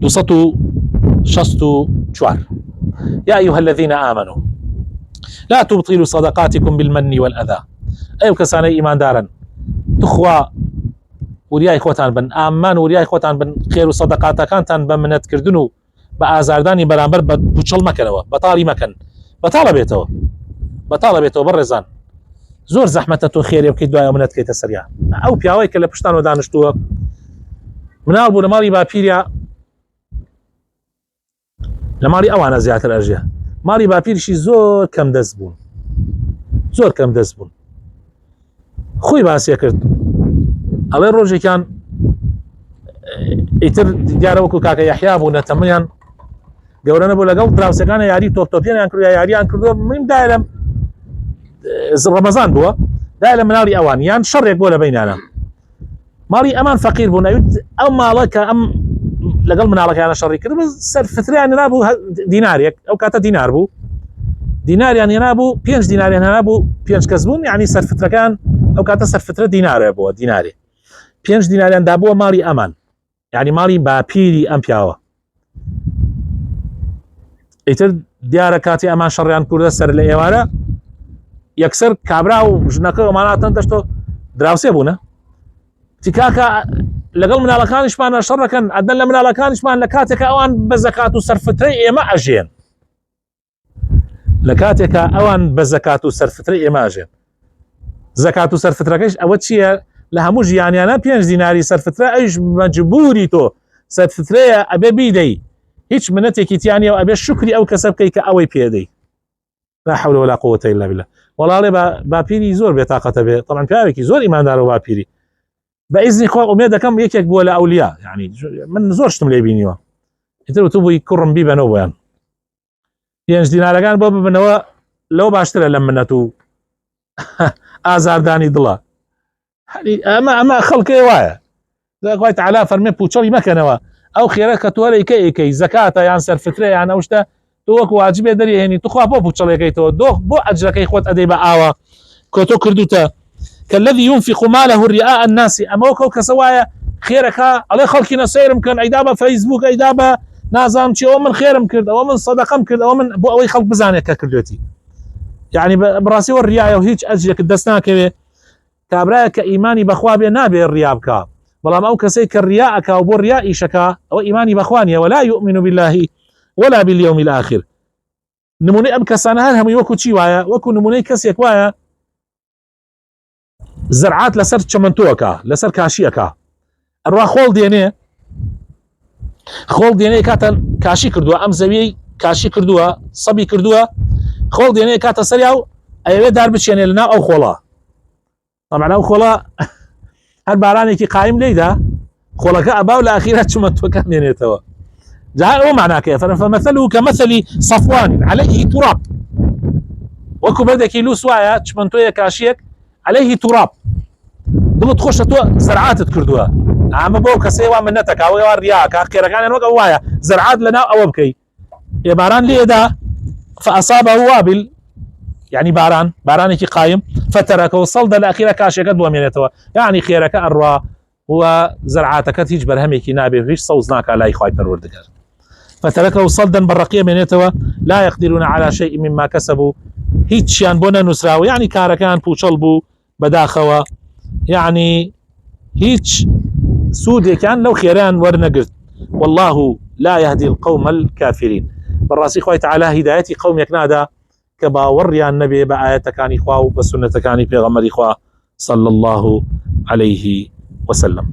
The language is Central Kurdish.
264 يا أيها الذين آمنوا لا تبطلوا صدقاتكم بالمن والأذى أيو كساني إيمان دارا تخوى ورياي خوتان بن آمان ورياي خوتان بن خير صدقاتا كانتان بمنت كردنو بآزارداني برامبر بوچل مكنوا بطالي مكن بطالة بيتو برزان زور زحمته خير يبكي دوايا منت كي تسريع أو بياوي كلا بشتانو دانشتوا منال بو لمالي بابيريا لمالي أوانا زيادة الأرجية مالي بابيرشي زور كم دزبون خوي باسي كرد الله الروجي كان يتر ديارة وكو كاكا يحيى بو نتمنيان قولنا بو لقل دراوسيقان ياري توبتوبيان ينكرو ياري ينكرو من دائلم رمضان بوا دائلم منالي أوان يان شر يقبول بيننا مالي أمان فقير بو نايد أو مالك أم لقل منالك أنا شري كده بس سر فترة يعني نابو ديناريك أو كاتا دينار بو دينار يعني نابو بينج دينار يعني نابو بينج كسبون يعني سر فترة كان أو كاتا سر فترة دينار بو ديناري بينج دينار يعني دابو مالي أمان يعني مالي بابيري أم بياوه يتر ديارة كاتي أمان شريان كوردا سر الإيوارة يكسر كابرا وجنكا ومعناتن دشتو دراوسي بونا تكاكا لقل من على كانش معنا شر كان عدنا من على كانش معنا لكاتك أوان بزكاة سرفتري ما أجين لكاتك أوان بزكاة سرفتري ما أجين زكاة سرفتركش أول شيء لها مج يعني أنا بينج ديناري سرفتري أيش مجبوري تو سرفتري أبي بيدي هيش منتك يعني أبي الشكري أو كسبك أوي بيدي لا حول ولا قوة إلا بالله والله لي بابيري زور بطاقة به طبعا بيابك زور إيمان دارو بابيري بإذن إخوة أميدا كم يكيك بولا أولياء يعني من زورشتم لي بينيوا يتلو تبو يكرم بي بنو يعني ينج دينار كان بابا بنوا لو باشتري لمنتو آزار داني دلا يعني أما خلقي وايا قوي تعالى فرمي بوشوري مكنوا أو خيرك تولي كي زكاة يعني سرفتري يعني أوشتا توك واجبه دري يعني تخوا بو بوشوري كي تو دو بو أجرك إخوة أديبا آوا كتو كردوتا كالذي ينفق ماله رئاء الناس أموكو كسوايا خيرك على خلقنا سيرم كان عيدابا فيسبوك عيدابا نازم شي أو من خيرم كرد أو من صدقم كرد أو من بو أوي خلق بزانيك كردوتي يعني براسي والرياء وهيج أجلك الدسناك كابرايا كإيماني بخوابي نابي الريابك والله ما أو كسيك الرياءك أو بو الرياء شكا أو إيماني بخواني ولا يؤمن بالله ولا باليوم الآخر نموني أم كسانها هم يوكو تشي وايا وكو نموني كسيك وايا زرعات لسر چمنتوكا لسر كاشيكا الروا خول ديني كاتا كاشي كردوا ام زوي كاشي كردوا صبي كردوا خول ديني كاتا سرياو ايوه دار بشيني لنا او خولا طبعا او خولا هل باراني كي قايم ليدا خولا كابا ولا اخيرا چمنتوكا مينيتوا جاء هو معناه كيف فمثله كمثل صفوان عليه تراب وكو بدك يلو سوايا چمنتويا كاشيك عليه تراب دلت خوش تو زرعات تكردوها عم بو كسيوا منتك او رياك اخيرا كان وقع وايا زرعات لنا او بكي يا باران لي ده فاصابه وابل يعني بارانك قايم فترك وصلد الاخيره كاشكت بومينتوا يعني خيرك الروا وزرعاتك تيج برهمك نابي فيش صوزناك على اخوي پروردگار فتركه صلدا برقيه منيتوا لا يقدرون على شيء مما كسبوا هيتشان بونا نسراو يعني كاركان بوشل بو بداخوا يعني هيتش سودي كان لو خيران ورنقرت والله لا يهدي القوم الكافرين بالراسي خوي تعالى هدايتي قوم يكنادا كباور يا النبي بآيات كان إخواه وبسنة كان في غمر إخواه صلى الله عليه وسلم.